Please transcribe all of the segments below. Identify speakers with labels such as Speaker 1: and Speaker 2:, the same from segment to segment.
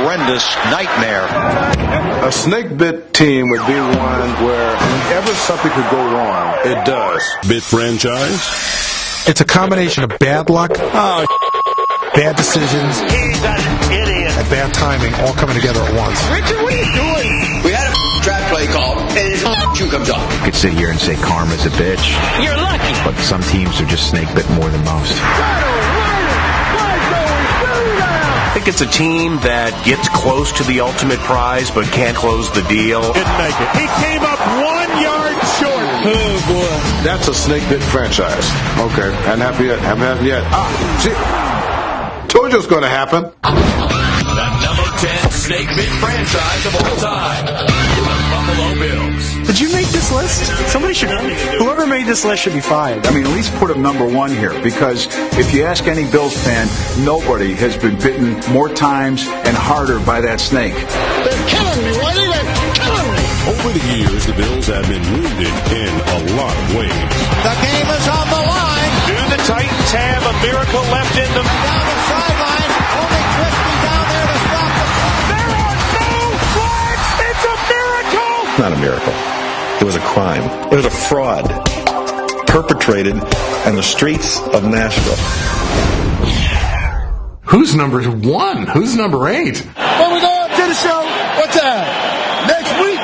Speaker 1: horrendous nightmare.
Speaker 2: A Snakebit team would be one where whenever something could go wrong, it does.
Speaker 3: Bit franchise?
Speaker 4: It's a combination of bad luck, bad decisions,
Speaker 1: He's an idiot.
Speaker 4: and bad timing all coming together at once.
Speaker 1: Richard, what are you doing? We had a trap play call, and his shoe comes off.
Speaker 5: You could sit here and say karma's a bitch.
Speaker 1: You're lucky.
Speaker 5: But some teams are just snakebit more than most.
Speaker 6: I think it's a team that gets close to the ultimate prize but can't close the deal.
Speaker 3: Didn't make it. He came up 1 yard short.
Speaker 2: Oh, boy. That's a Snakebit franchise. Okay, haven't happened yet. See, told you it was going to happen.
Speaker 7: The number 10 Snakebit franchise of all time, the Buffalo Bills.
Speaker 8: Did you make this list? Somebody should. Whoever made this list should be fired.
Speaker 9: I mean, at least put him number one here, because if you ask any Bills fan, nobody has been bitten more times and harder by that snake.
Speaker 1: They're killing me, Whitey. They're killing me.
Speaker 3: Over the years, the Bills have been wounded in a lot of ways.
Speaker 1: The game is on the line.
Speaker 6: Do the Titans have a miracle left in them?
Speaker 1: Down the sideline. Only Crispy down there to stop the
Speaker 6: There are no flags! It's a miracle!
Speaker 10: Not a miracle. It was a crime. It was a fraud perpetrated in the streets of Nashville.
Speaker 4: Who's number 1? Who's number 8?
Speaker 1: When we go up to the show, what's that? Next week?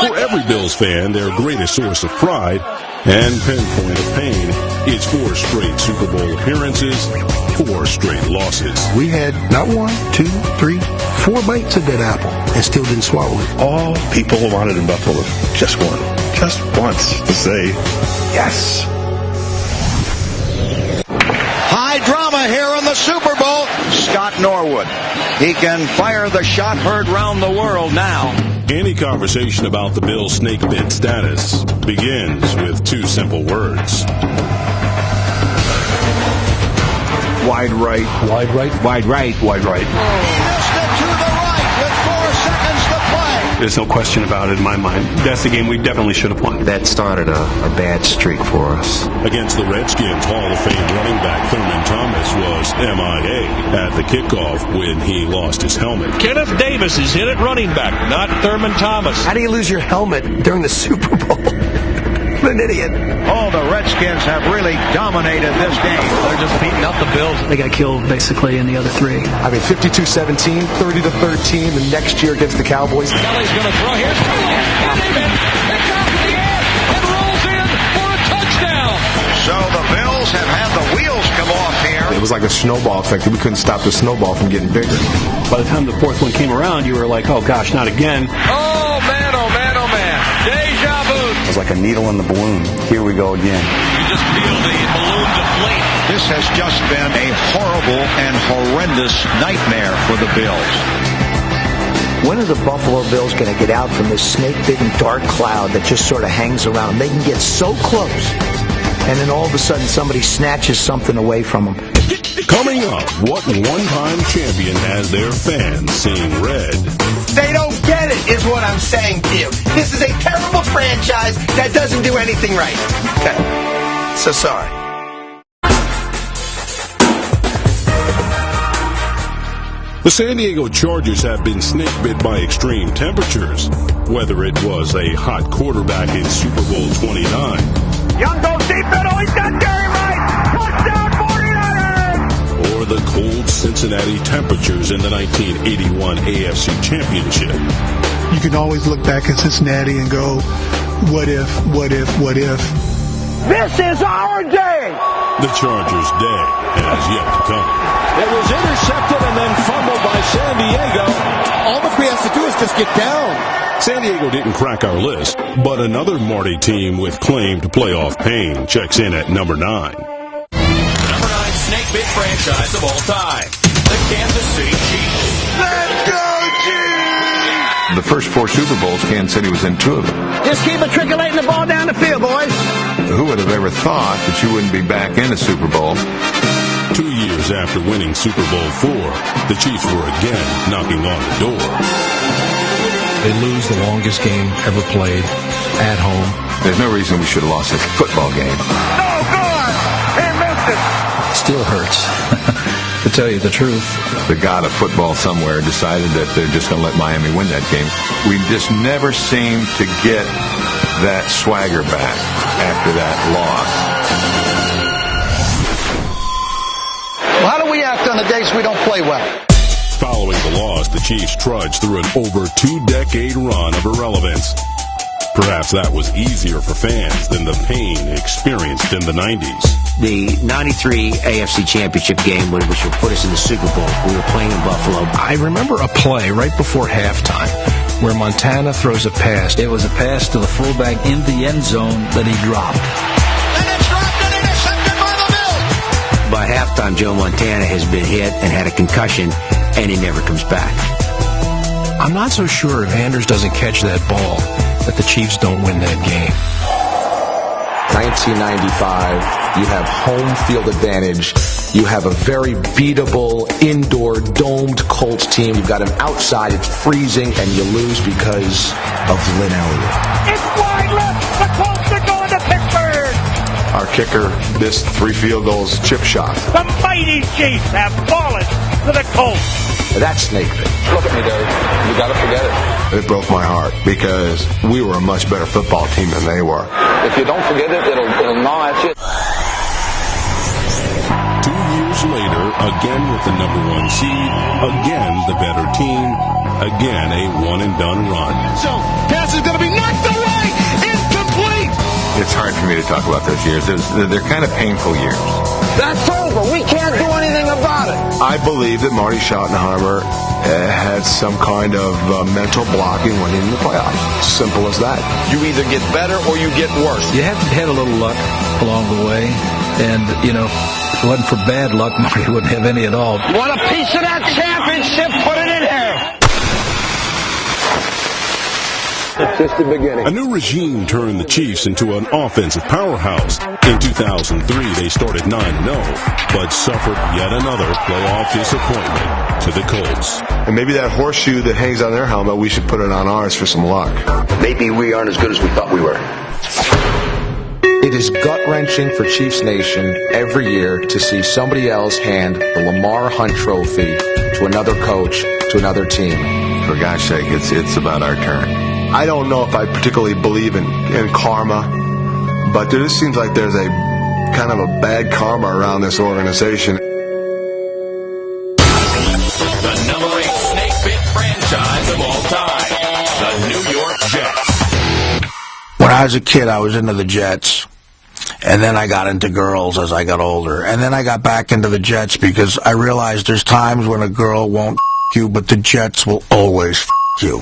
Speaker 3: For every Bills fan, their greatest source of pride and pinpoint of pain is 4 straight Super Bowl appearances, 4 straight losses.
Speaker 4: We had not 1, 2, 3, 4 bites of that apple and still didn't swallow it.
Speaker 10: All people wanted in Buffalo just once to say yes.
Speaker 1: High drama here in the Super Bowl. Scott Norwood. He can fire the shot heard round the world now.
Speaker 3: Any conversation about the Bills' snakebit status begins with 2 simple words.
Speaker 9: Wide right.
Speaker 4: Wide right.
Speaker 9: Wide right. Wide right.
Speaker 1: He missed it to the right with 4 seconds to play.
Speaker 8: There's no question about it in my mind. That's the game we definitely should have won.
Speaker 5: That started a bad streak for us.
Speaker 3: Against the Redskins, Hall of Fame running back Thurman Thomas was MIA at the kickoff when he lost his helmet.
Speaker 6: Kenneth Davis is in at running back, not Thurman Thomas.
Speaker 8: How do you lose your helmet during the Super Bowl? What an idiot.
Speaker 1: Oh, the Redskins have really dominated this game.
Speaker 6: They're just beating up the Bills.
Speaker 8: They got killed basically in the other 3.
Speaker 4: I mean, 52-17, 30-13, the next year against the Cowboys.
Speaker 7: Kelly's going to throw here. It comes to the edge and rolls in for a touchdown.
Speaker 1: So the Bills have had the wheels come off here.
Speaker 4: It was like a snowball effect. We couldn't stop the snowball from getting bigger.
Speaker 8: By the time the 4th one came around, you were like, oh gosh, not again.
Speaker 7: Oh, man, oh, man, oh, man. Deja vu.
Speaker 9: It was like a needle in the balloon. Here we go again.
Speaker 7: You just feel the balloon deflate.
Speaker 1: This has just been a horrible and horrendous nightmare for the Bills.
Speaker 11: When are the Buffalo Bills going to get out from this snake-bitten dark cloud that just sort of hangs around them? They can get so close, and then all of a sudden somebody snatches something away from them.
Speaker 3: Coming up, what one-time champion has their fans seeing red?
Speaker 12: They don't get it, is what I'm saying to you. This is a terrible franchise that doesn't do anything right. Okay. So sorry.
Speaker 3: The San Diego Chargers have been snake-bit by extreme temperatures, whether it was a hot quarterback in Super Bowl 29.
Speaker 6: Young goes deep middle. He's got Gary right. Touchdown 49ers!
Speaker 3: Or the cold Cincinnati temperatures in the 1981 AFC Championship.
Speaker 13: You can always look back at Cincinnati and go, what if, what if, what if?
Speaker 6: This is our day!
Speaker 3: The Chargers' day has yet to come.
Speaker 14: It was intercepted and then fumbled by San Diego. All the we have to do is just get down.
Speaker 3: San Diego didn't crack our list, but another Marty team with claimed playoff pain checks in at number 9.
Speaker 7: Number 9 Snakebit franchise of all time, the Kansas City Chiefs.
Speaker 1: Let's go, Chiefs!
Speaker 10: The first 4 Super Bowls, Kansas City was in 2 of them.
Speaker 12: Just keep matriculating the ball down the field, boys.
Speaker 10: Who would have ever thought that you wouldn't be back in a Super Bowl?
Speaker 3: 2 years after winning Super Bowl 4, the Chiefs were again knocking on the door.
Speaker 4: They lose the longest game ever played at home.
Speaker 10: There's no reason we should have lost this football game.
Speaker 6: Oh, good! He missed it!
Speaker 4: Still hurts.
Speaker 15: to tell you the truth.
Speaker 16: The god of football somewhere decided that they're just going to let Miami win that game. We just never seem to get that swagger back after that loss.
Speaker 11: Well, how do we act on the days we don't play well?
Speaker 3: Following the loss, the Chiefs trudged through an over 2-decade run of irrelevance. Perhaps that was easier for fans than the pain experienced in the 90s.
Speaker 17: The 93 AFC Championship game, which would put us in the Super Bowl, we were playing in Buffalo.
Speaker 15: I remember a play right before halftime where Montana throws a pass. It was a pass to the fullback in the end zone that he dropped.
Speaker 1: And it's dropped and intercepted by the Bills.
Speaker 17: By halftime, Joe Montana has been hit and had a concussion, and he never comes back.
Speaker 15: I'm not so sure if Anders doesn't catch that ball that the Chiefs don't win that game.
Speaker 18: 1995, you have home field advantage. You have a very beatable, indoor, domed Colts team. You've got them outside, it's freezing, and you lose because of Lynn Elliott.
Speaker 19: It's wide left. The Colts are going to Pittsburgh.
Speaker 2: Our kicker missed 3 field goals, chip shot.
Speaker 19: The mighty Chiefs have fallen to the Colts.
Speaker 18: That's Snakebit.
Speaker 10: Look at me, Derek. You got to forget it.
Speaker 2: It broke my heart because we were a much better football team than they were.
Speaker 10: If you don't forget it, it'll gnaw at you.
Speaker 3: 2 years later, again with the number 1 seed, again the better team, again a one-and-done run.
Speaker 19: So, pass is going to be knocked away. Incomplete.
Speaker 16: It's hard for me to talk about those years. They're kind of painful years.
Speaker 11: That's over. We can't do anything about it.
Speaker 2: I believe that Marty Schottenheimer had some kind of mental block in winning the playoffs. Simple as that.
Speaker 10: You either get better or you get worse.
Speaker 15: You have to have a little luck along the way. And, you know, if it wasn't for bad luck, Marty wouldn't have any at all.
Speaker 11: You want a piece of that championship? Put it in here.
Speaker 10: It's just the beginning.
Speaker 3: A new regime turned the Chiefs into an offensive powerhouse. In 2003, they started 9-0, but suffered yet another playoff disappointment to the Colts.
Speaker 2: And maybe that horseshoe that hangs on their helmet, we should put it on ours for some luck.
Speaker 12: Maybe we aren't as good as we thought we were.
Speaker 18: It is gut-wrenching for Chiefs Nation every year to see somebody else hand the Lamar Hunt Trophy to another coach, to another team.
Speaker 16: For gosh sake, it's about our turn.
Speaker 2: I don't know if I particularly believe in karma, but there just seems like there's a kind of a bad karma around this organization.
Speaker 7: The number 8 Snakebit franchise of all time, the New York Jets.
Speaker 11: When I was a kid, I was into the Jets. And then I got into girls as I got older. And then I got back into the Jets because I realized there's times when a girl won't you, but the Jets will always you.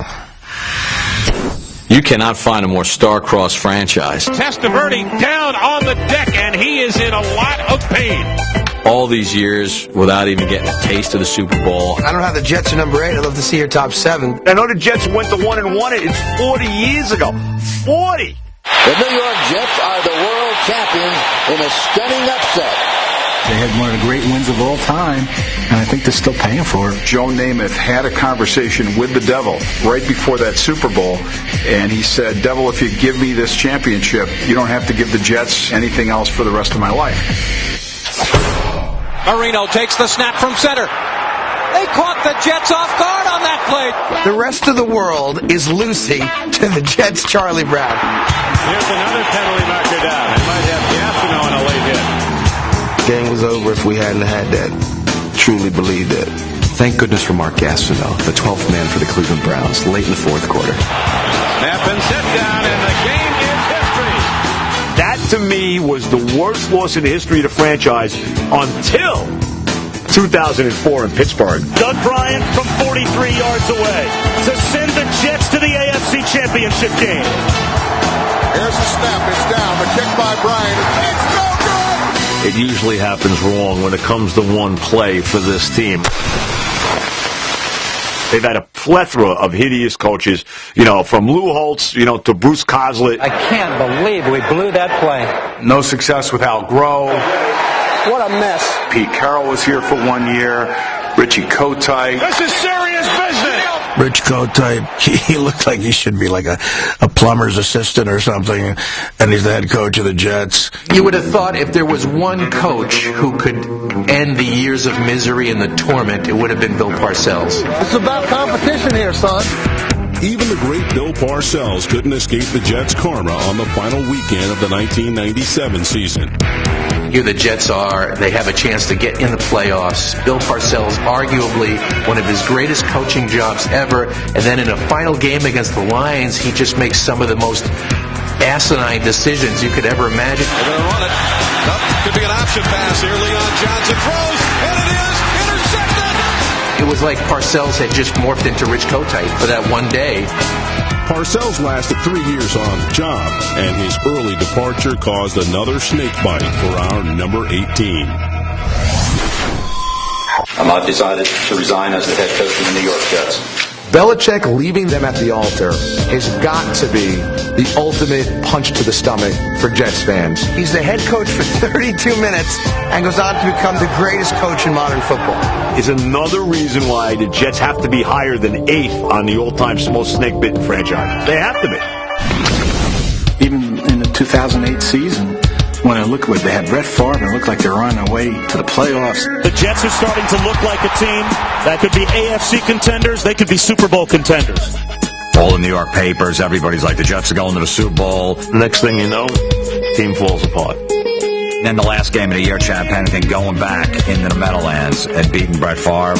Speaker 20: You cannot find a more star-crossed franchise.
Speaker 19: Testaverde down on the deck, and he is in a lot of pain.
Speaker 20: All these years without even getting a taste of the Super Bowl.
Speaker 12: I don't know how the Jets are number 8. I'd love to see your top 7.
Speaker 9: I know the Jets went to 1-1. It's 40 years ago. 40!
Speaker 14: The New York Jets are the world champions in a stunning upset.
Speaker 15: They had one of the great wins of all time, and I think they're still paying for it.
Speaker 9: Joe Namath had a conversation with the devil right before that Super Bowl, and he said, "Devil, if you give me this championship, you don't have to give the Jets anything else for the rest of my life."
Speaker 19: Marino takes the snap from center. They caught the Jets off guard on that play.
Speaker 12: The rest of the world is Lucy to the Jets' Charlie Brown.
Speaker 19: Here's another penalty marker down. They might have Gastineau on a late hit.
Speaker 18: Game was over if we hadn't had that. Truly believe that.
Speaker 5: Thank goodness for Mark Gastineau, the 12th man for the Cleveland Browns, late in the 4th quarter.
Speaker 19: Snap and sit down, and the game is history.
Speaker 9: That, to me, was the worst loss in the history of the franchise until 2004 in Pittsburgh.
Speaker 19: Doug Bryant from 43 yards away to send the Jets to the AFC Championship game.
Speaker 2: Here's the snap. It's down. The kick by Bryant. It's no good!
Speaker 9: It usually happens wrong when it comes to one play for this team. They've had a plethora of hideous coaches, from Lou Holtz, to Bruce Coslett.
Speaker 21: I can't believe we blew that play.
Speaker 9: No success with Al Groh.
Speaker 21: What a mess.
Speaker 9: Pete Carroll was here for 1 year. Richie Kotite.
Speaker 19: This is serious business.
Speaker 4: Rich Kotite, he looked like he should be like a plumber's assistant or something, and he's the head coach of the Jets.
Speaker 18: You would have thought if there was one coach who could end the years of misery and the torment, it would have been Bill Parcells.
Speaker 14: It's about competition here, son.
Speaker 3: Even the great Bill Parcells couldn't escape the Jets' karma on the final weekend of the 1997 season.
Speaker 18: Here the Jets are. They have a chance to get in the playoffs. Bill Parcells, arguably one of his greatest coaching jobs ever. And then in a final game against the Lions, he just makes some of the most asinine decisions you could ever imagine.
Speaker 7: They're going to run it. Could be an option pass here. Leon Johnson throws, and it is intercepted.
Speaker 18: It was like Parcells had just morphed into Rich Kotite for that one day.
Speaker 3: Parcells lasted 3 years on the job, and his early departure caused another snake bite for our number 18.
Speaker 8: I've decided to resign as the head coach of the New York Jets.
Speaker 18: Belichick leaving them at the altar has got to be the ultimate punch to the stomach for Jets fans.
Speaker 12: He's the head coach for 32 minutes and goes on to become the greatest coach in modern football.
Speaker 22: Is another reason why the Jets have to be higher than 8th on the all-time most snake-bitten franchise. They have to be.
Speaker 23: Even in the 2008 season, when I look at what they had Brett Favre, and it looked like they were on their way to the playoffs.
Speaker 19: The Jets are starting to look like a team that could be AFC contenders. They could be Super Bowl contenders.
Speaker 1: All the New York papers, everybody's like, the Jets are going to the Super Bowl.
Speaker 22: Next thing you know, team falls apart.
Speaker 1: Then the last game of the year, Chad Pennington going back into the Meadowlands and beating Brett Favre.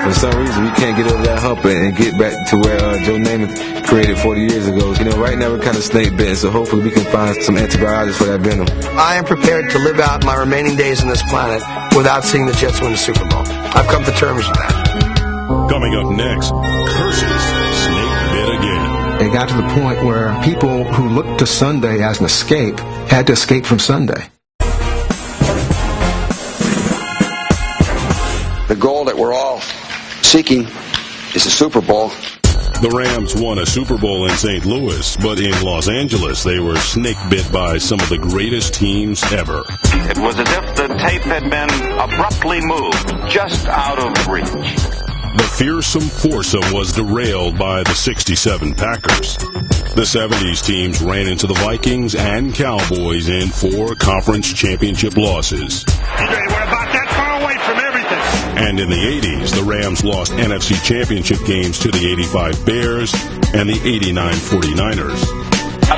Speaker 2: For some reason, we can't get over that hump and get back to where Joe Namath created 40 years ago. You know, right now we're kind of snake bitten, so hopefully we can find some antibiotics for that venom.
Speaker 11: I am prepared to live out my remaining days on this planet without seeing the Jets win the Super Bowl. I've come to terms with that.
Speaker 3: Coming up next, curses snake bit again.
Speaker 4: It got to the point where people who looked to Sunday as an escape had to escape from Sunday.
Speaker 24: The goal that we're all seeking is the Super Bowl.
Speaker 3: The Rams won a Super Bowl in St. Louis, but in Los Angeles they were snake bit by some of the greatest teams ever.
Speaker 25: It was as if the tape had been abruptly moved just out of reach.
Speaker 3: The fearsome foursome was derailed by the 67 Packers. The 70s teams ran into the Vikings and Cowboys in 4 conference championship losses.
Speaker 19: We're about that far away from everything.
Speaker 3: And in the 80s, the Rams lost NFC championship games to the 85 Bears and the 89 49ers.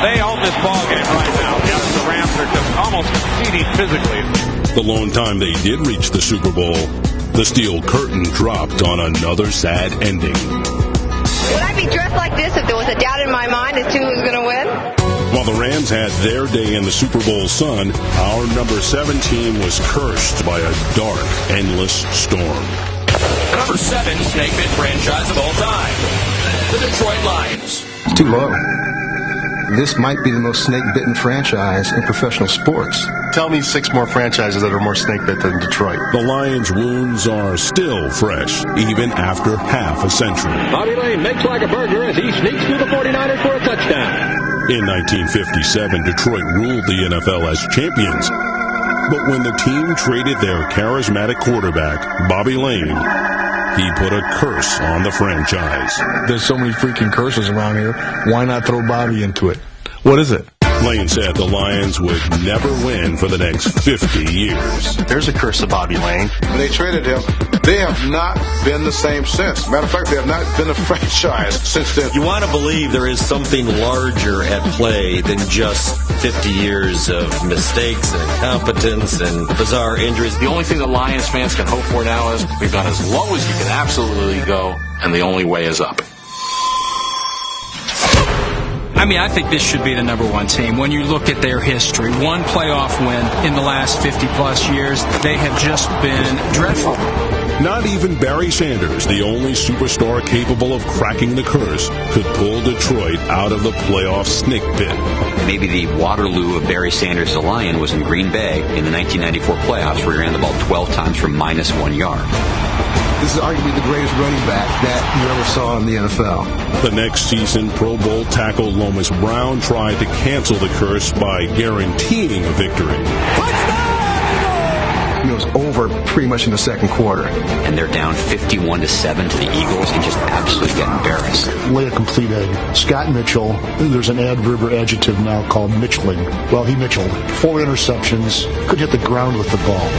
Speaker 26: They own this ballgame right now. Yes, the Rams are just almost conceding physically.
Speaker 3: The lone time they did reach the Super Bowl, the steel curtain dropped on another sad ending.
Speaker 27: Would I be dressed like this if there was a doubt in my mind as to who was going to win?
Speaker 3: While the Rams had their day in the Super Bowl sun, our number 7 team was cursed by a dark, endless storm.
Speaker 7: Number 7 snake-bit franchise of all time, the Detroit Lions.
Speaker 4: It's too low. This might be the most snake-bitten franchise in professional sports.
Speaker 2: Tell me 6 more franchises that are more snake-bit than Detroit.
Speaker 3: The Lions' wounds are still fresh, even after half a century.
Speaker 14: Bobby Lane makes like a burger as he sneaks through the 49ers for a touchdown.
Speaker 3: In 1957, Detroit ruled the NFL as champions. But when the team traded their charismatic quarterback, Bobby Lane, he put a curse on the franchise.
Speaker 4: There's so many freaking curses around here. Why not throw Bobby into it? What is it?
Speaker 3: Lane said the Lions would never win for the next 50 years.
Speaker 2: There's a curse of Bobby Lane. When they traded him, they have not been the same since. Matter of fact, they have not been a franchise since then.
Speaker 28: You want to believe there is something larger at play than just 50 years of mistakes and incompetence and bizarre injuries.
Speaker 6: The only thing that Lions fans can hope for now is we've gone as low as you can absolutely go, and the only way is up.
Speaker 15: I mean, I think this should be the number 1 team. When you look at their history, 1 playoff win in the last 50-plus years, they have just been dreadful.
Speaker 3: Not even Barry Sanders, the only superstar capable of cracking the curse, could pull Detroit out of the playoff snake pit.
Speaker 17: Maybe the Waterloo of Barry Sanders the Lion was in Green Bay in the 1994 playoffs, where he ran the ball 12 times for -1 yard.
Speaker 4: This is arguably the greatest running back that you ever saw in the NFL.
Speaker 3: The next season, Pro Bowl tackle Lomas Brown tried to cancel the curse by guaranteeing a victory.
Speaker 4: It was over
Speaker 5: pretty much in the second quarter.
Speaker 17: And they're down 51-7 to the Eagles and just absolutely get embarrassed.
Speaker 8: Lay a complete egg. Scott Mitchell, there's an adverb or adjective now called Mitchelling. Well, he Mitchelled. 4 interceptions, could hit the ground with the ball.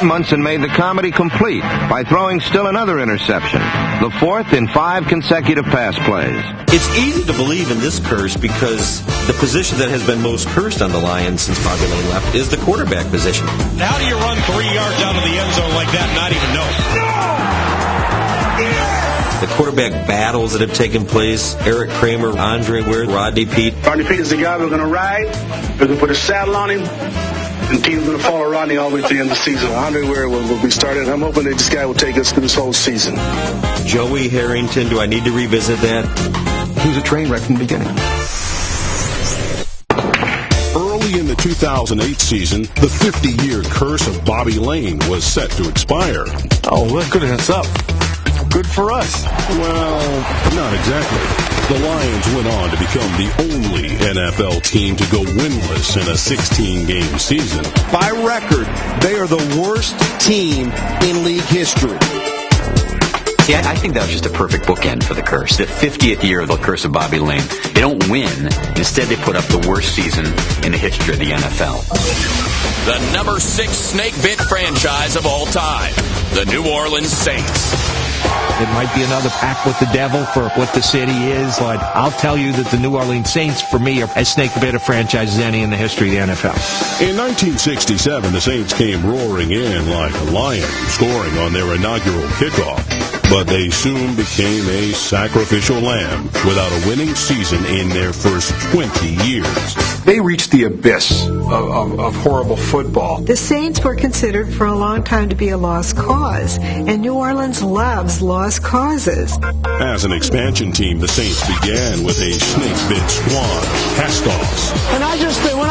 Speaker 9: Munson made the comedy complete by throwing still another interception, the 4th in 5 consecutive pass plays.
Speaker 28: It's easy to believe in this curse because the position that has been most cursed on the Lions since Bobby Lane left is the quarterback position.
Speaker 19: How do you run 3 yards out of the end zone like that and not even know?
Speaker 28: The quarterback battles that have taken place, Eric Kramer, Andre Ware, Rodney Peete.
Speaker 10: Rodney Peete is the guy we're going to ride. We're going to put a saddle on him. And the team's going to follow Rodney all the way to the end of the season. Andre Ware will be starting. I'm hoping that this guy will take us through this whole season.
Speaker 28: Joey Harrington, do I need to revisit that?
Speaker 5: He was a train wreck from the beginning.
Speaker 3: Early in the 2008 season, the 50-year curse of Bobby Lane was set to expire.
Speaker 14: Oh, look, good heads up. Good for us.
Speaker 3: Well, not exactly. The Lions went on to become the only NFL team to go winless in a 16-game season.
Speaker 14: By record, they are the worst team in league history.
Speaker 17: See, I think that was just a perfect bookend for the curse. The 50th year of the curse of Bobby Lane. They don't win. Instead, they put up the worst season in the history of the NFL.
Speaker 7: The number 6 snake-bit franchise of all time, the New Orleans Saints.
Speaker 13: It might be another pact with the devil for what the city is, but I'll tell you that the New Orleans Saints, for me, are as snake-bit a franchise as any in the history of the NFL.
Speaker 3: In 1967, the Saints came roaring in like a lion, scoring on their inaugural kickoff. But they soon became a sacrificial lamb without a winning season in their first 20 years.
Speaker 23: They reached the abyss of horrible football.
Speaker 16: The Saints were considered for a long time to be a lost cause, and New Orleans loves lost causes.
Speaker 3: As an expansion team, the Saints began with a snake-bit squad of cast-offs.
Speaker 12: And I just think, when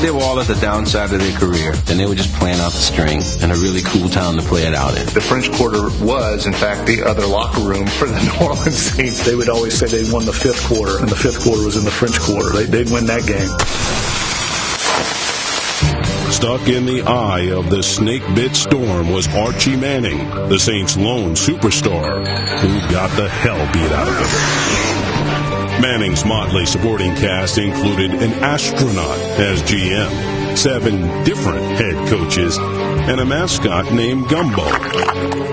Speaker 20: they were all at the downside of their career, and they were just playing out the string, and a really cool town to play it out in.
Speaker 8: The French Quarter was, in fact, the other locker room for the New Orleans Saints. They would always say they won the 5th quarter, and the 5th quarter was in the French Quarter. They'd win that game.
Speaker 3: Stuck in the eye of the snake-bit storm was Archie Manning, the Saints' lone superstar, who got the hell beat out of him. Manning's motley supporting cast included an astronaut as GM, 7 different head coaches, and a mascot named Gumbo.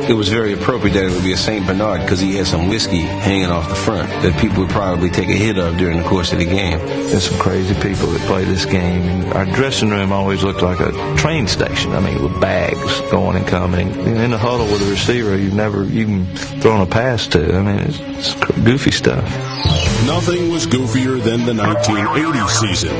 Speaker 20: It was very appropriate that it would be a St. Bernard because he had some whiskey hanging off the front that people would probably take a hit of during the course of the game.
Speaker 13: There's some crazy people that play this game. And our dressing room always looked like a train station. I mean, with bags going and coming. In the huddle with a receiver you've never even thrown a pass to. I mean, it's goofy stuff.
Speaker 3: Nothing was goofier than the 1980 season.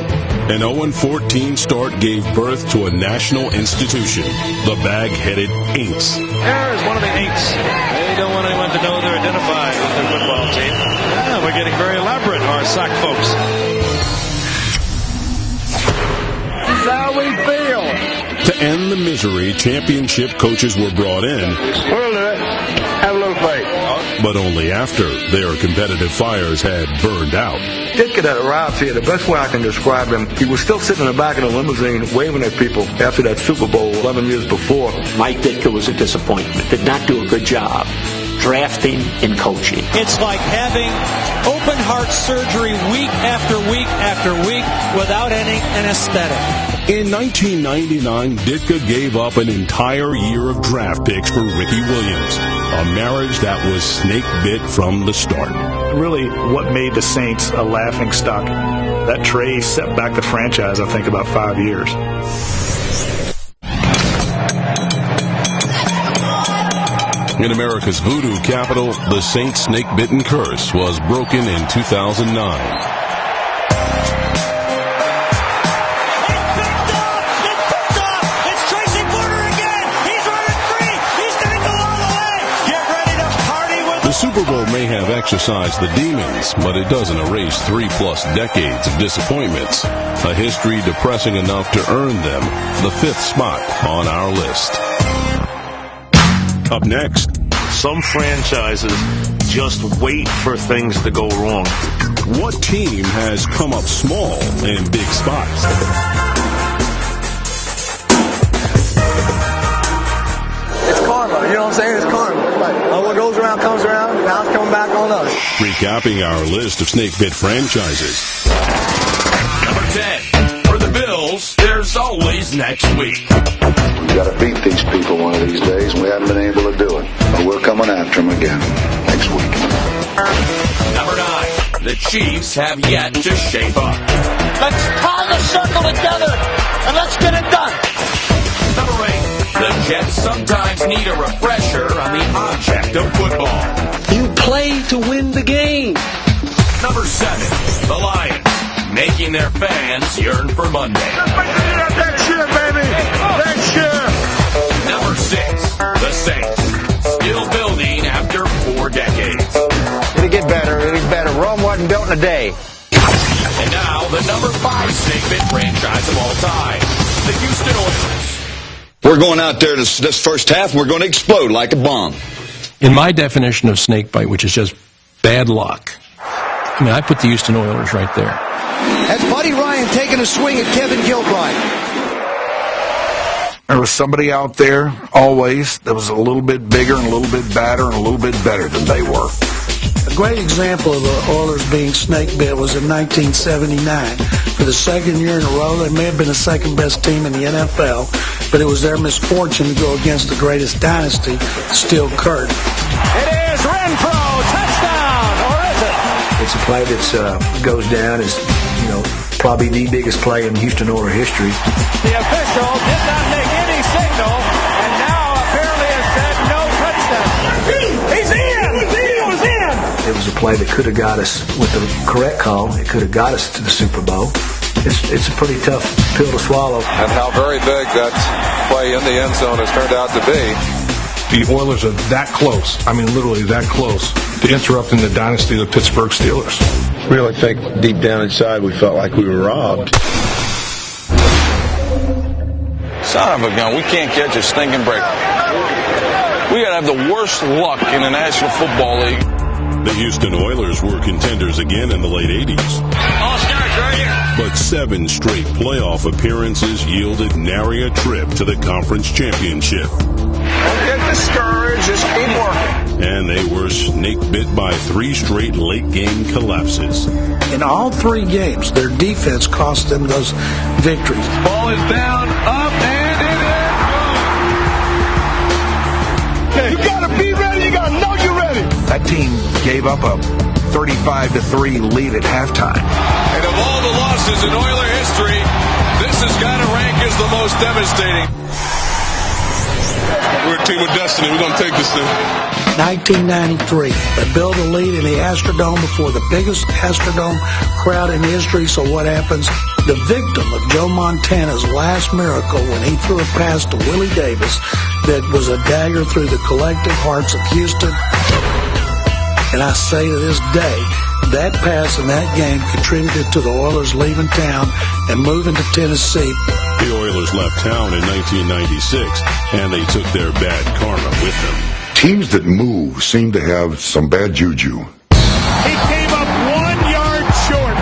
Speaker 3: An 0-14 start gave birth to a national institution, the bag-headed Aints.
Speaker 26: There's one of the Aints. They don't want anyone to know they're identified with their football team. Yeah, we're getting very elaborate, our sock folks.
Speaker 12: This is how we feel.
Speaker 3: To end the misery, championship coaches were brought in.
Speaker 12: We'll do it. Have a little faith.
Speaker 3: But only after their competitive fires had burned out.
Speaker 8: Ditka that arrived here, the best way I can describe him, he was still sitting in the back of the limousine waving at people after that Super Bowl 11 years before.
Speaker 21: Mike Ditka was a disappointment. Did not do a good job drafting and coaching.
Speaker 15: It's like having open heart surgery week after week after week without any anesthetic.
Speaker 3: In 1999, Ditka gave up an entire year of draft picks for Ricky Williams, a marriage that was snake-bit from the start.
Speaker 8: Really, what made the Saints a laughingstock? That trade set back the franchise, I think, about 5 years.
Speaker 3: In America's voodoo capital, the Saints' snake-bitten curse was broken in 2009. The Super Bowl may have exorcised the demons, but it doesn't erase 3+ decades of disappointments, a history depressing enough to earn them the 5th spot on our list. Up next,
Speaker 19: some franchises
Speaker 6: just wait for things to go wrong.
Speaker 3: What team has come up small in big spots?
Speaker 12: It's karma, you know what I'm saying? It's karma. What goes around comes around, now it's coming back on us.
Speaker 3: Recapping our list of Snakebit franchises.
Speaker 7: Number 10. For the Bills, there's always next week.
Speaker 1: We got to beat these people one of these days, and we haven't been able to do it. But we're coming after them again next week.
Speaker 7: Number 9. The Chiefs have yet to shape up.
Speaker 2: Let's tie the circle together, and let's get it done.
Speaker 7: Number 8. The Jets sometimes need a refresher on the object of football.
Speaker 2: You play to win the game.
Speaker 7: Number 7. The Lions, making their fans yearn for Monday.
Speaker 2: Next year, baby! Next year!
Speaker 7: Number 6. The Saints, still building after 4 decades.
Speaker 12: It'll get better, it'll get better. Rome wasn't built in a day.
Speaker 7: And now, the number 5 Snakebit franchise of all time, the Houston Oilers.
Speaker 11: We're going out there this first half, and we're going to explode like a bomb.
Speaker 18: In my definition of snakebite, which is just bad luck, I mean, I put the Houston Oilers right there.
Speaker 12: That's Buddy Ryan taking a swing at Kevin Gilbride.
Speaker 4: There was somebody out there, always, that was a little bit bigger and a little bit badder and a little bit better than they were.
Speaker 22: A great example of the Oilers being snakebit was in 1979. For the second year in a row, they may have been the second best team in the NFL, but it was their misfortune to go against the greatest dynasty, Steel Curtain.
Speaker 19: It is Renfro, touchdown, or is it?
Speaker 23: It's a play that goes down as, probably the biggest play in Houston Oilers history.
Speaker 19: The official did not make any signal, and now apparently has said no touchdown. He's in! He was in!
Speaker 23: It was a play that could have got us, with the correct call, it could have got us to the Super Bowl. It's a pretty tough pill to swallow.
Speaker 24: And how very big that play in the end zone has turned out to be.
Speaker 25: The Oilers are that close, I mean literally that close, to interrupting the dynasty of the Pittsburgh Steelers.
Speaker 27: Really think deep down inside we felt like we were robbed.
Speaker 11: Son of a gun, we can't catch a stinking break. We got to have the worst luck in the National Football League.
Speaker 3: The Houston Oilers were contenders again in the late 80s.
Speaker 2: All starts right here.
Speaker 3: But 7 straight playoff appearances yielded nary a trip to the conference championship.
Speaker 12: Don't get discouraged, just keep working.
Speaker 3: And they were snake-bit by 3 straight late-game collapses.
Speaker 22: In all 3 games, their defense cost them those victories.
Speaker 19: Ball is down, up, and it is gone. You got to be ready. You got to know you're ready.
Speaker 4: That team gave up a 35-3 lead at halftime.
Speaker 26: And of all the losses in Oiler history, this has got to rank as the most devastating. We're a team of destiny. We're going to take this thing.
Speaker 22: 1993. They built a lead in the Astrodome before the biggest Astrodome crowd in history. So what happens? The victim of Joe Montana's last miracle when he threw a pass to Willie Davis that was a dagger through the collective hearts of Houston. And I say to this day, that pass in that game contributed to the Oilers leaving town and moving to Tennessee.
Speaker 3: The Oilers left town in 1996, and they took their bad karma with them.
Speaker 29: Teams that move seem to have some bad juju.
Speaker 19: He came up 1 yard short.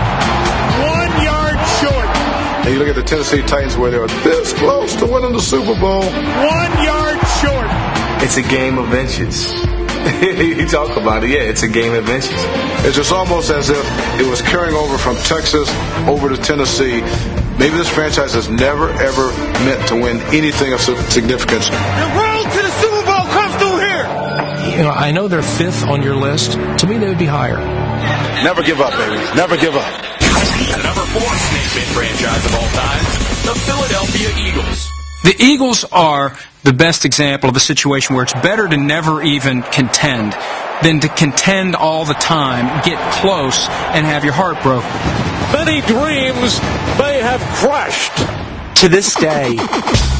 Speaker 19: 1 yard short.
Speaker 8: And you look at the Tennessee Titans where they were this close to winning the Super Bowl.
Speaker 19: 1 yard short.
Speaker 30: It's a game of inches. You talk about it, yeah, it's a game of inches.
Speaker 8: It's just almost as if it was carrying over from Texas over to Tennessee. Maybe this franchise has never, ever meant to win anything of significance.
Speaker 19: The road to the Super Bowl comes through here.
Speaker 18: I know they're 5th on your list. To me, they would be higher.
Speaker 8: Never give up, baby. Never give up.
Speaker 7: The number 4 snakebit franchise of all time, the Philadelphia Eagles.
Speaker 15: The Eagles are the best example of a situation where it's better to never even contend than to contend all the time, get close, and have your heart broken.
Speaker 19: Many dreams may have crashed
Speaker 5: To this day,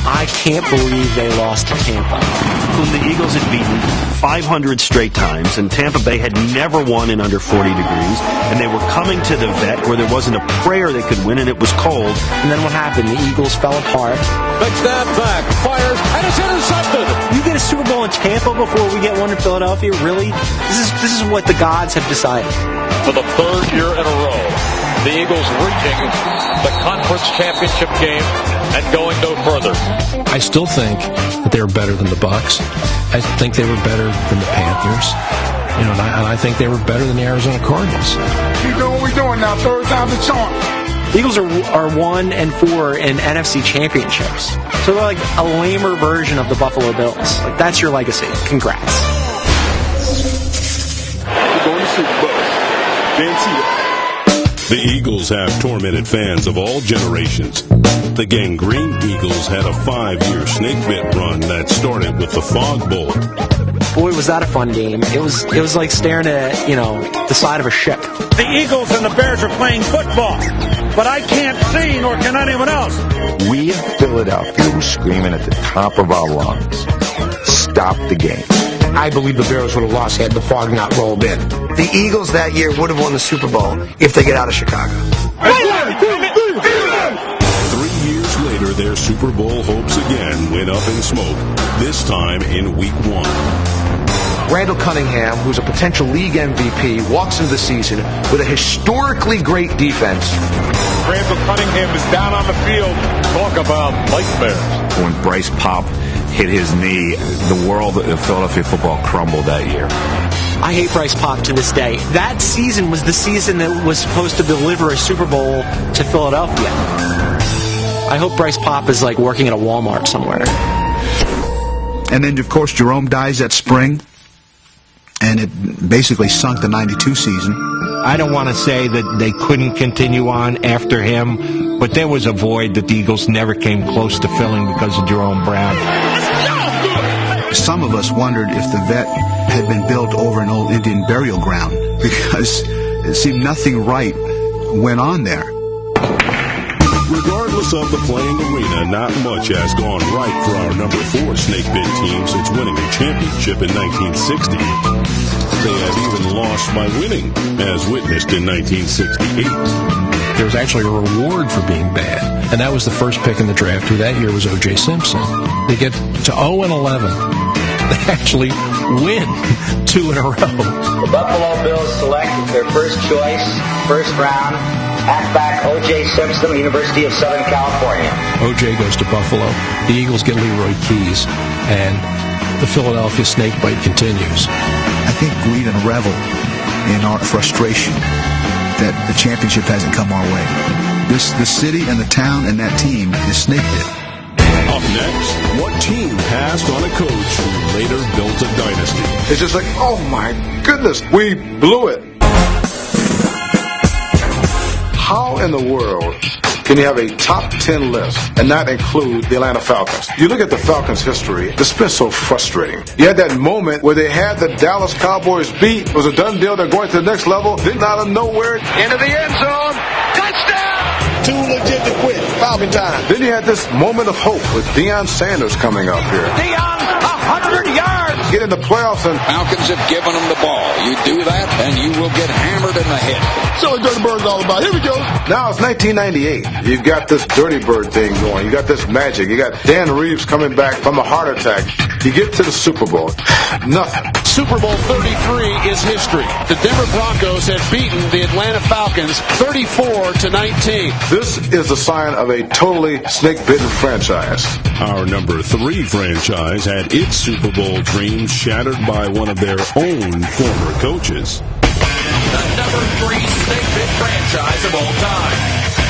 Speaker 5: I can't believe they lost to Tampa.
Speaker 9: Whom the Eagles had beaten 500 straight times, and Tampa Bay had never won in under 40 degrees, and they were coming to the vet where there wasn't a prayer they could win, and it was cold.
Speaker 5: And then what happened? The Eagles fell apart.
Speaker 19: Big snap back, fires, and it's intercepted.
Speaker 5: You get a Super Bowl in Tampa before we get one in Philadelphia? Really? This is what the gods have decided.
Speaker 19: For the third year in a row, the Eagles reaching the conference championship game and going no further.
Speaker 18: I still think that they were better than the Bucs. I think they were better than the Panthers. And I think they were better than the Arizona Cardinals.
Speaker 22: Keep doing what we're doing now. Third time's a charm.
Speaker 5: The Eagles are 1-4 in NFC championships. So they're like a lamer version of the Buffalo Bills. Like, that's your legacy. Congrats.
Speaker 22: We're going to Super Bowl. Didn't see that.
Speaker 3: The Eagles have tormented fans of all generations. The Gangrene Eagles had a 5-year snakebit run that started with the Fog Bowl.
Speaker 5: Boy, was that a fun game. It was like staring at, the side of a ship.
Speaker 19: The Eagles and the Bears are playing football, but I can't see, nor can anyone else.
Speaker 10: We in Philadelphia were screaming at the top of our lungs, stop the game.
Speaker 12: I believe the Bears would have lost had the fog not rolled in. The Eagles that year would have won the Super Bowl if they get out of Chicago.
Speaker 3: 3 years later, their Super Bowl hopes again went up in smoke, this time in Week 1.
Speaker 13: Randall Cunningham, who's a potential league MVP, walks into the season with a historically great defense.
Speaker 19: Randall Cunningham is down on the field. Talk about nightmares.
Speaker 10: When Bryce Pop hit his knee, the world of Philadelphia football crumbled that year.
Speaker 5: I hate Bryce Pop to this day. That season was the season that was supposed to deliver a Super Bowl to Philadelphia. I hope Bryce Pop is like working at a Walmart somewhere.
Speaker 14: And then, of course, Jerome dies that spring, and it basically sunk the 92 season.
Speaker 16: I don't want to say that they couldn't continue on after him, but there was a void that the Eagles never came close to filling because of Jerome Brown.
Speaker 14: Some of us wondered if the vet had been built over an old Indian burial ground, because it seemed nothing right went on there.
Speaker 3: Regardless of the playing arena, not much has gone right for our number 4 Snakebit team since winning a championship in 1960. They have even lost by winning, as witnessed in 1968.
Speaker 18: There was actually a reward for being bad, and that was the first pick in the draft, who that year was O.J. Simpson. They get to 0-11. They actually win 2 in a row.
Speaker 17: The Buffalo Bills select their first choice, first round, halfback O.J. Simpson, University of Southern California.
Speaker 18: O.J. goes to Buffalo. The Eagles get Leroy Keys, and the Philadelphia snakebite continues.
Speaker 14: I think we even revel in our frustration that the championship hasn't come our way. The city and the town and that team is snakebit.
Speaker 3: Up next, what team passed on a coach who later built a dynasty?
Speaker 8: It's just like, oh my goodness, we blew it. How in the world can you have a top 10 list and not include the Atlanta Falcons? You look at the Falcons' history, it's been so frustrating. You had that moment where they had the Dallas Cowboys beat. It was a done deal. They're going to the next level. Then out of nowhere,
Speaker 2: into the end zone. Touchdown!
Speaker 8: Too legit to quit. Falcon time. Then you had this moment of hope with Deion Sanders coming up here.
Speaker 2: Deion, 100 yards.
Speaker 8: Get in the playoffs and
Speaker 20: Falcons have given them the ball. You do that and you will get hammered in the head.
Speaker 8: So what Dirty Bird's all about. Here we go. Now it's 1998. You've got this Dirty Bird thing going. You got this magic. You got Dan Reeves coming back from a heart attack. You get to the Super Bowl. Nothing.
Speaker 21: Super Bowl 33 is history. The Denver Broncos have beaten the Atlanta Falcons 34-19.
Speaker 8: This is a sign of a totally snake-bitten franchise.
Speaker 3: Our number 3 franchise had its Super Bowl dreams shattered by one of their own former coaches.
Speaker 7: The number 3 snake-bit franchise of all time,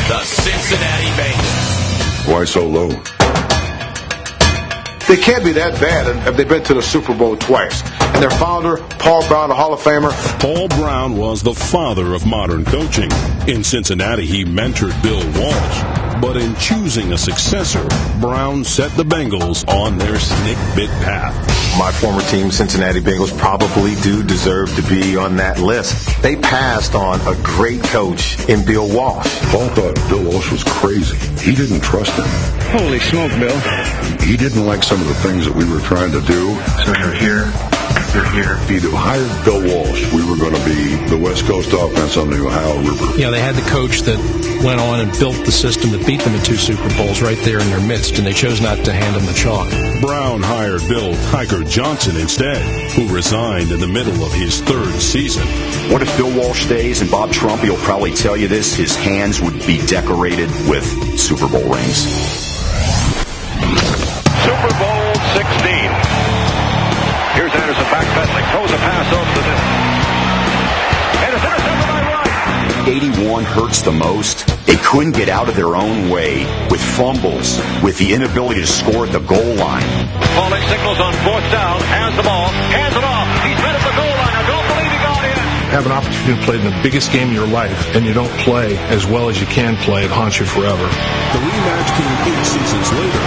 Speaker 7: the Cincinnati Bengals.
Speaker 29: Why so low?
Speaker 8: They can't be that bad if they've been to the Super Bowl twice. And their founder, Paul Brown, the Hall of Famer.
Speaker 3: Paul Brown was the father of modern coaching. In Cincinnati, he mentored Bill Walsh. But in choosing a successor, Brown set the Bengals on their snake-bit path.
Speaker 1: My former team, Cincinnati Bengals, probably do deserve to be on that list. They passed on a great coach in Bill Walsh.
Speaker 29: Paul thought Bill Walsh was crazy. He didn't trust him.
Speaker 4: Holy smoke, Bill.
Speaker 29: He didn't like some of the things that we were trying to do.
Speaker 1: So you're here.
Speaker 29: If he'd have hired Bill Walsh, we were going to be the West Coast offense on the Ohio River.
Speaker 18: You know, they had the coach that went on and built the system that beat them in 2 Super Bowls right there in their midst, and they chose not to hand him the chalk.
Speaker 3: Brown hired Bill Tiger Johnson instead, who resigned in the middle of his 3rd season.
Speaker 6: What if Bill Walsh stays? And Bob Trumpy will probably tell you this. His hands would be decorated with Super Bowl rings.
Speaker 11: Super Bowl 16. Here's Anderson backpedaling, throws a pass over the middle. And it's intercepted by Wright.
Speaker 6: 81 hurts the most. They couldn't get out of their own way with fumbles, with the inability to score at the goal line.
Speaker 11: Falling signals on 4th down, has the ball, hands it off. He's met at the goal line. I don't believe he got in.
Speaker 18: Have an opportunity to play in the biggest game of your life, and you don't play as well as you can play, it haunts you forever.
Speaker 3: The rematch came 8 seasons later,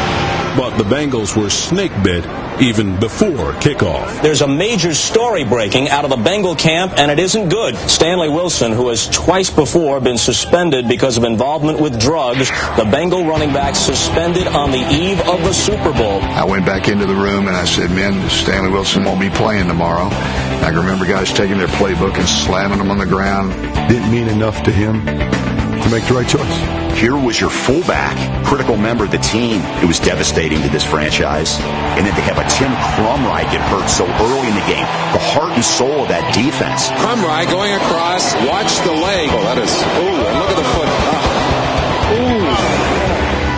Speaker 3: but the Bengals were snake-bit even before kickoff.
Speaker 23: There's a major story breaking out of the Bengal camp, and it isn't good. Stanley Wilson, who has twice before been suspended because of involvement with drugs, the Bengal running back suspended on the eve of the Super Bowl.
Speaker 24: I went back into the room and I said, men, Stanley Wilson won't be playing tomorrow. I can remember guys taking their playbook and slamming them on the ground.
Speaker 29: Didn't mean enough to him to make the right choice.
Speaker 6: Here was your fullback, critical member of the team. It was devastating to this franchise. And then to have a Tim Crumry get hurt so early in the game, the heart and soul of that defense.
Speaker 20: Crumry going across, watch the leg. Oh, that is, ooh, and look at the foot.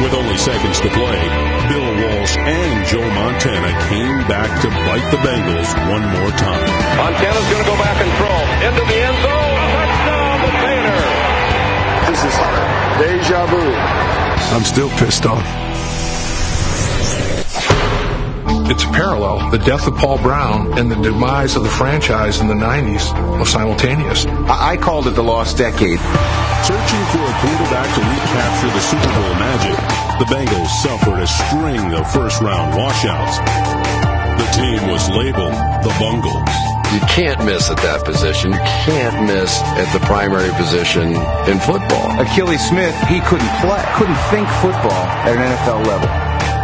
Speaker 3: With only seconds to play, Bill Walsh and Joe Montana came back to bite the Bengals one more time.
Speaker 11: Montana's going to go back and throw into the end zone. Touchdown to Baylor.
Speaker 8: This is deja vu.
Speaker 29: I'm still pissed off.
Speaker 18: It's a parallel. The death of Paul Brown and the demise of the franchise in the 90s were simultaneous.
Speaker 1: I called it the lost decade.
Speaker 3: Searching for a quarterback to recapture the Super Bowl magic, the Bengals suffered a string of first-round washouts. The team was labeled the Bungles.
Speaker 25: You can't miss at that position. You can't miss at the primary position in football.
Speaker 1: Achilles Smith, he couldn't play, couldn't think football at an NFL level.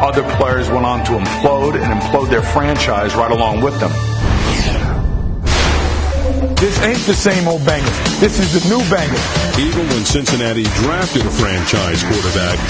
Speaker 13: Other players went on to implode and implode their franchise right along with them.
Speaker 26: This ain't the same old Bengals. This is the new Bengals.
Speaker 3: Even when Cincinnati drafted a franchise quarterback,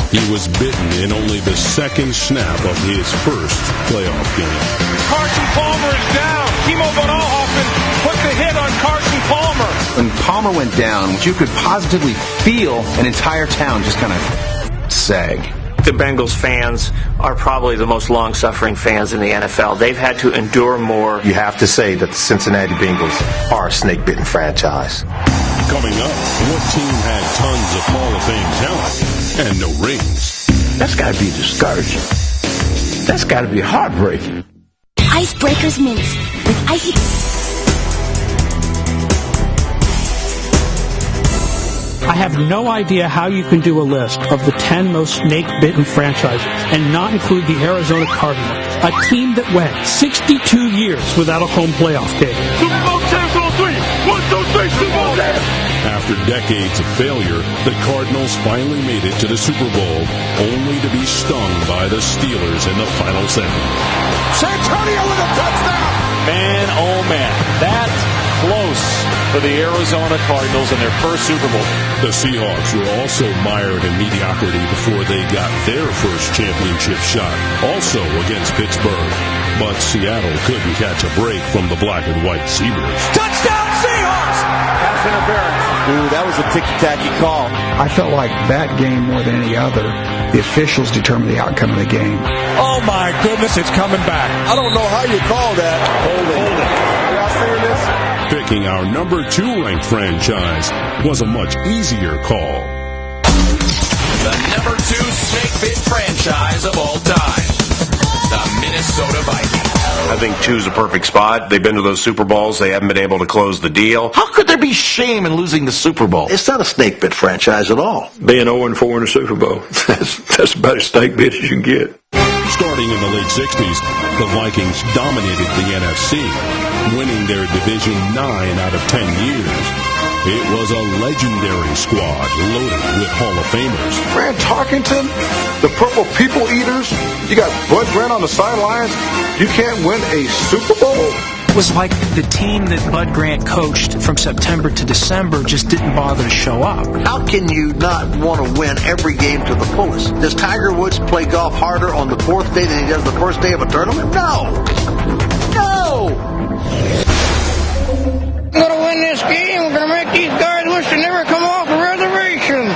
Speaker 3: he was bitten in only the second snap of his first playoff game.
Speaker 19: Carson Palmer is down. Timo von Oelhoffen put the hit on Carson Palmer.
Speaker 1: When Palmer went down, you could positively feel an entire town just kind of sag.
Speaker 5: The Bengals fans are probably the most long-suffering fans in the NFL. They've had to endure more.
Speaker 1: You have to say that the Cincinnati Bengals are a snake-bitten franchise.
Speaker 3: Coming up, what team had tons of Hall of Fame talent and no rings?
Speaker 26: That's got to be discouraging. That's got to be heartbreaking.
Speaker 27: Icebreakers Mints with icy...
Speaker 22: I have no idea how you can do a list of the 10 most snake-bitten franchises and not include the Arizona Cardinals, a team that went 62 years without a home playoff game.
Speaker 19: Super Bowl champs on 3. 1, 2, 3, Super Bowl champs.
Speaker 3: After decades of failure, the Cardinals finally made it to the Super Bowl, only to be stung by the Steelers in the final second.
Speaker 19: Santonio with a touchdown.
Speaker 7: Man, oh man, that's close for the Arizona Cardinals in their first Super Bowl.
Speaker 3: The Seahawks were also mired in mediocrity before they got their first championship shot, also against Pittsburgh. But Seattle couldn't catch a break from the black and white Zebras.
Speaker 19: Touchdown Seahawks! Pass interference.
Speaker 12: Ooh, that was a ticky-tacky call.
Speaker 14: I felt like that game more than any other, the officials determined the outcome of the game.
Speaker 19: Oh my goodness, it's coming back. I don't know how you call that. Hold it. Y'all seeing this?
Speaker 3: Picking our number 2 ranked franchise was a much easier call.
Speaker 7: The number 2 snake-bit franchise of all time, the Minnesota Vikings.
Speaker 1: I think 2's a perfect spot. They've been to those Super Bowls. They haven't been able to close the deal.
Speaker 2: How could there be shame in losing the Super Bowl?
Speaker 26: It's not a snakebit franchise at all.
Speaker 29: Being 0-4 in the Super Bowl, that's about as snakebit as you can get.
Speaker 3: Starting in the late 60s, the Vikings dominated the NFC, winning their division 9 out of 10 years. It was a legendary squad loaded with Hall of Famers.
Speaker 8: Fran Tarkenton, the Purple People Eaters, you got Bud Grant on the sidelines. You can't win a Super Bowl?
Speaker 4: It was like the team that Bud Grant coached from September to December just didn't bother to show up.
Speaker 26: How can you not want to win every game to the fullest? Does Tiger Woods play golf harder on the fourth day than he does the first day of a tournament? No!
Speaker 9: We're going to win this game. We're going to make these guys wish they never come off the reservation.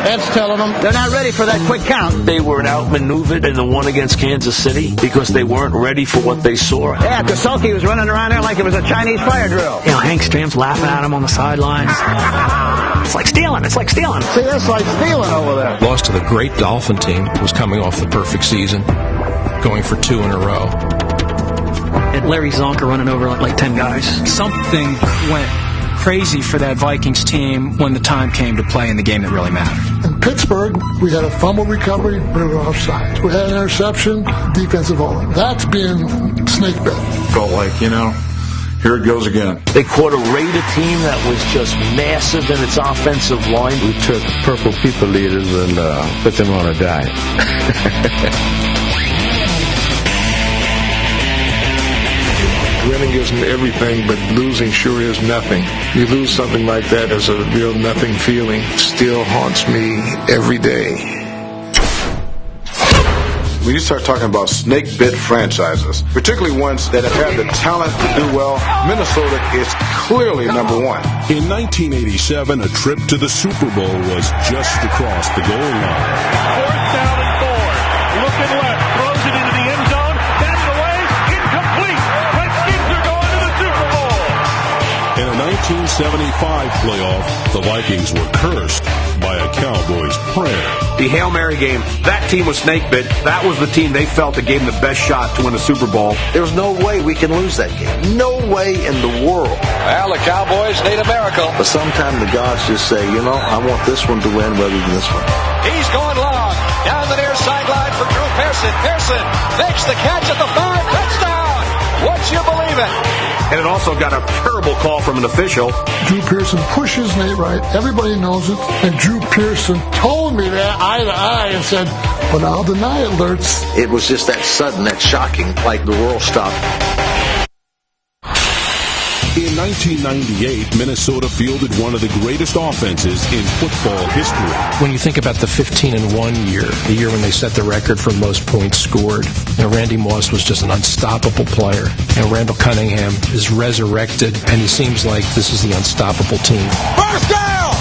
Speaker 9: That's telling them.
Speaker 26: They're not ready for that quick count. They were outmaneuvered in the one against Kansas City because they weren't ready for what they saw.
Speaker 9: Yeah, Kasulki was running around there like it was a Chinese fire drill.
Speaker 4: You know, Hank Stram's laughing at him on the sidelines. It's like stealing. It's like stealing.
Speaker 9: See, that's like stealing over there.
Speaker 18: Lost to the great Dolphin team, was coming off the perfect season, going for 2 in a row.
Speaker 4: And Larry Zonka running over like 10 guys. Something went crazy for that Vikings team when the time came to play in the game that really mattered.
Speaker 10: In Pittsburgh, we had a fumble recovery, we were offside. We had an interception, defensive hold. That's being snakebit.
Speaker 29: Felt like, here it goes again.
Speaker 26: They caught a Raider team that was just massive in its offensive line. We took Purple People Leaders and put them on a diet.
Speaker 29: Winning isn't everything, but losing sure is nothing. You lose something like that as a real nothing feeling. Still haunts me every day.
Speaker 8: When you start talking about snakebit franchises, particularly ones that have had the talent to do well, Minnesota is clearly number one.
Speaker 3: In 1987, a trip to the Super Bowl was just across the goal line.
Speaker 19: 4th down and 4. Looking left, throws it into the end zone. That's away, incomplete. Redskins are going to the Super Bowl.
Speaker 3: In a 1975 playoff, the Vikings were cursed by a Cowboys prayer.
Speaker 12: The Hail Mary game, that team was snakebit. That was the team they felt that gave them the best shot to win the Super Bowl.
Speaker 26: There's no way we can lose that game. No way in the world.
Speaker 20: Well, the Cowboys need a miracle.
Speaker 26: But sometimes the gods just say, I want this one to win rather than this one.
Speaker 20: He's going long. Down the near sideline for Drew Pearson. Pearson makes the catch at the 5. Touchdown. What you believe it?
Speaker 12: And it also got a terrible call from an official.
Speaker 10: Drew Pearson pushes Nate Wright. Everybody knows it. And Drew Pearson told me that eye to eye and said, but I'll deny it, Lurtz.
Speaker 26: It was just that sudden, that shocking, like the world stopped.
Speaker 3: In 1998, Minnesota fielded one of the greatest offenses in football history.
Speaker 18: When you think about the 15-1 year, the year when they set the record for most points scored, Randy Moss was just an unstoppable player. Randall Cunningham is resurrected, and he seems like this is the unstoppable team.
Speaker 19: First down!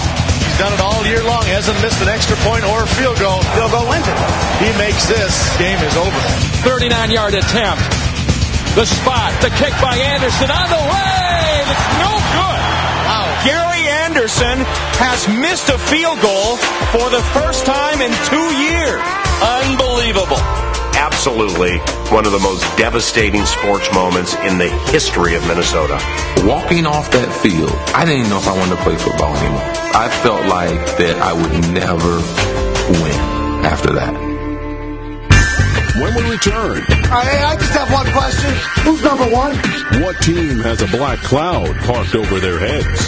Speaker 19: He's done it all year long. He hasn't missed an extra point or a field goal.
Speaker 26: Field goal wins it.
Speaker 19: He makes this. Game is over.
Speaker 7: 39-yard attempt. The spot, the kick by Anderson on the way. It's no good. Wow. Gary Anderson has missed a field goal for the first time in 2 years. Unbelievable.
Speaker 1: Absolutely one of the most devastating sports moments in the history of Minnesota.
Speaker 15: Walking off that field, I didn't even know if I wanted to play football anymore. I felt like that I would never win after that.
Speaker 3: When we return,
Speaker 9: I just have one question. Who's number one?
Speaker 3: what team has a black cloud parked over their heads?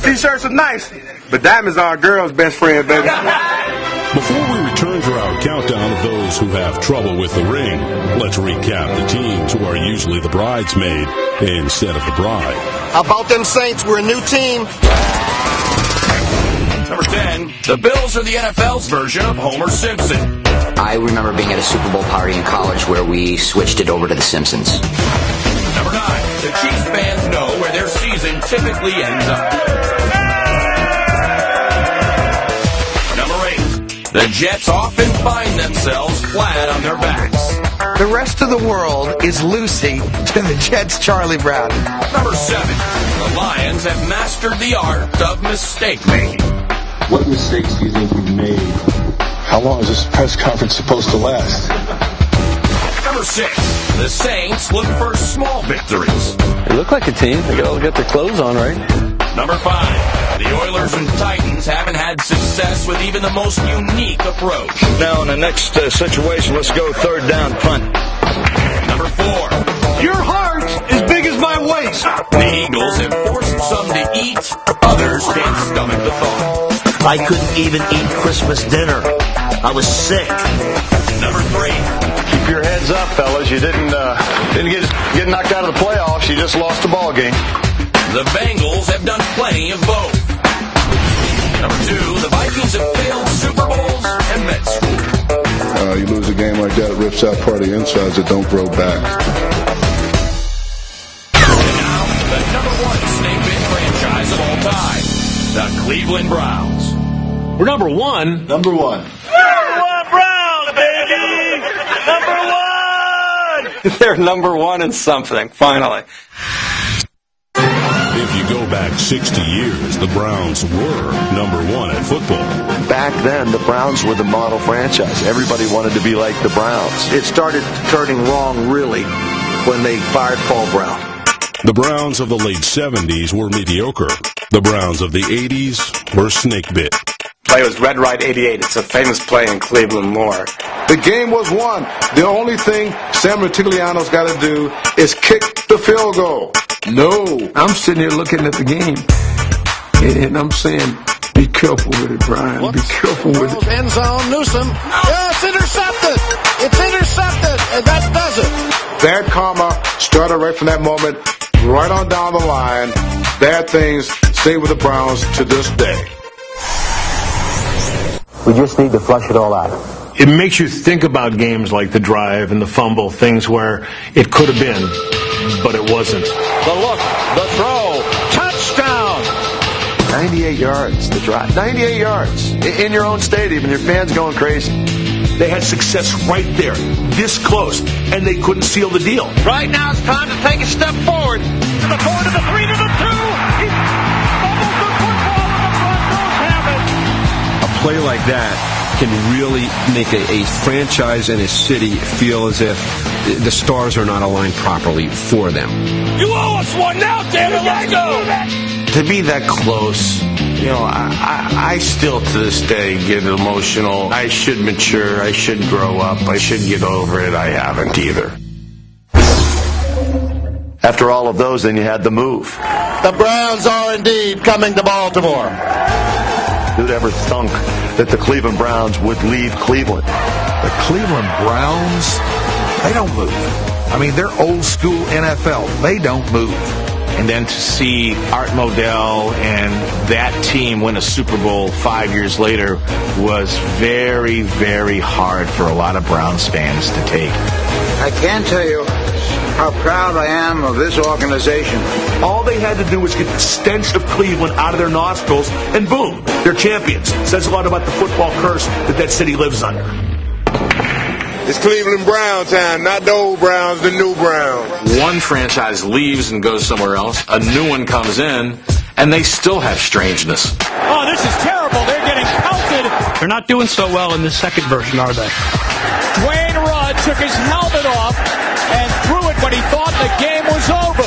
Speaker 12: T-shirts are nice, but diamonds are a girl's best friend, baby.
Speaker 3: Before we return to our countdown of those who have trouble with the ring, let's recap the teams who are usually the bridesmaid instead of the bride.
Speaker 12: How about them Saints? We're a new team.
Speaker 7: Number 10, the Bills are the NFL's version of Homer Simpson.
Speaker 16: I remember being at a Super Bowl party in college where we switched it over to The Simpsons.
Speaker 7: Number 9, the Chiefs fans know where their season typically ends up. Number 8, the Jets often find themselves flat on their backs.
Speaker 12: The rest of the world is Lucy to the Jets' Charlie Brown.
Speaker 7: Number 7, the Lions have mastered the art of mistake making.
Speaker 1: What mistakes do you think you've made?
Speaker 8: How long is this press conference supposed to last?
Speaker 2: Number 6, the Saints look for small victories.
Speaker 6: They look like a team. They all got their clothes on, right?
Speaker 2: Number 5, the Oilers and Titans haven't had success with even the most unique approach.
Speaker 11: Now in the next situation, let's go third down punt.
Speaker 2: Number 4,
Speaker 12: your heart is big as my waist.
Speaker 2: The Eagles have forced some to eat, others can't stomach the thought.
Speaker 26: I couldn't even eat Christmas dinner. I was sick.
Speaker 2: Number 3,
Speaker 13: keep your heads up, fellas. You didn't get knocked out of the playoffs. You just lost the ball game.
Speaker 2: the Bengals have done plenty of both. Number 2, the Vikings have failed Super Bowls and med school.
Speaker 8: You lose a game like that, it rips out part of the insides that don't grow back.
Speaker 2: And now, the number 1 Snakebit franchise of all time, the Cleveland Browns.
Speaker 18: We're number 1.
Speaker 26: Number 1.
Speaker 19: Number 1 Browns, baby! Number 1!
Speaker 6: They're number 1 in something, finally.
Speaker 3: If you go back 60 years, the Browns were number 1 at football.
Speaker 13: Back then, the Browns were the model franchise. Everybody wanted to be like the Browns.
Speaker 26: It started turning wrong, really, when they fired Paul Brown.
Speaker 3: The Browns of the late 70s were mediocre. The Browns of the 80s were snakebit.
Speaker 17: Play was Red Right 88. It's a famous play in Cleveland lore.
Speaker 8: The game was won. The only thing Sam Rutigliano's got to do is kick the field goal. No.
Speaker 29: I'm sitting here looking at the game, and I'm saying, be careful with it, Brian. Be careful with it.
Speaker 9: End zone, Newsom. Yeah, it's intercepted. It's intercepted, and that does it.
Speaker 8: Bad karma started right from that moment, right on down the line. Bad things stay with the Browns to this day.
Speaker 26: We just need to flush it all out.
Speaker 21: It makes you think about games like the drive and the fumble, things where it could have been, but it wasn't.
Speaker 19: The look, the throw, touchdown!
Speaker 13: 98 yards, the drive. 98 yards in your own stadium, and your fans going crazy.
Speaker 2: They had success right there, this close, and they couldn't seal the deal.
Speaker 19: Right now it's time to take a step forward. To the 4, to the 3, to the 2. He fumbles the football, and the Broncos have it.
Speaker 23: A play like that can really make a franchise and a city feel as if the stars are not aligned properly for them.
Speaker 19: You owe us one now, damn it, let's go!
Speaker 24: To be that close, you know, I still to this day get emotional. I should mature. I should grow up. I should get over it. I haven't either.
Speaker 13: After all of those, then you had the move.
Speaker 9: The Browns are indeed coming to Baltimore.
Speaker 13: Who'd ever thunk that the Cleveland Browns would leave Cleveland?
Speaker 25: The Cleveland Browns, they don't move. I mean, they're old school NFL. They don't move.
Speaker 2: And then to see Art Modell and that team win a Super Bowl 5 years later was very, very hard for a lot of Browns fans to take.
Speaker 26: I can't tell you how proud I am of this organization.
Speaker 2: All they had to do was get the stench of Cleveland out of their nostrils, and boom, they're champions. Says a lot about the football curse that city lives under.
Speaker 29: It's Cleveland Brown time, not the old Browns, the new Browns.
Speaker 28: One franchise leaves and goes somewhere else. A new one comes in, and they still have strangeness.
Speaker 19: Oh, this is terrible. They're getting pelted.
Speaker 4: They're not doing so well in this second version, are they?
Speaker 19: Dwayne Rudd took his helmet off and threw it when he thought the game was over.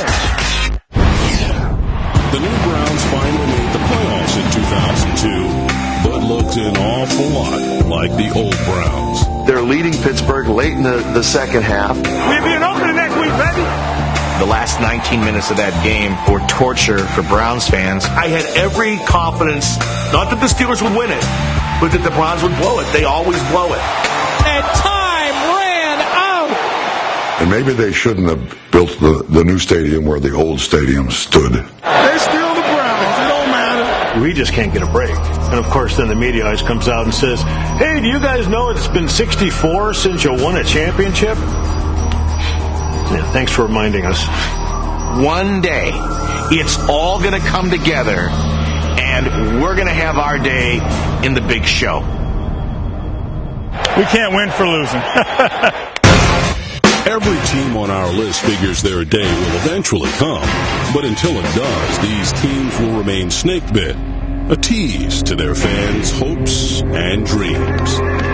Speaker 3: The new Browns finally made the playoffs in 2002, but looked an awful lot like the old Browns.
Speaker 13: They're leading Pittsburgh late in the second half.
Speaker 19: We'll be an opening next week, baby.
Speaker 2: The last 19 minutes of that game were torture for Browns fans. I had every confidence, not that the Steelers would win it, but that the Browns would blow it. They always blow it.
Speaker 19: And time ran out.
Speaker 8: And maybe they shouldn't have built the new stadium where the old stadium stood.
Speaker 10: They're still the Browns. It don't matter.
Speaker 21: We just can't get a break. And of course, then the media always comes out and says, hey, do you guys know it's been 64 since you won a championship? Yeah, thanks for reminding us.
Speaker 2: One day, it's all going to come together, and we're going to have our day in the big show.
Speaker 19: We can't win for losing.
Speaker 3: Every team on our list figures their day will eventually come, but until it does, these teams will remain snakebit. a tease to their fans' hopes and dreams.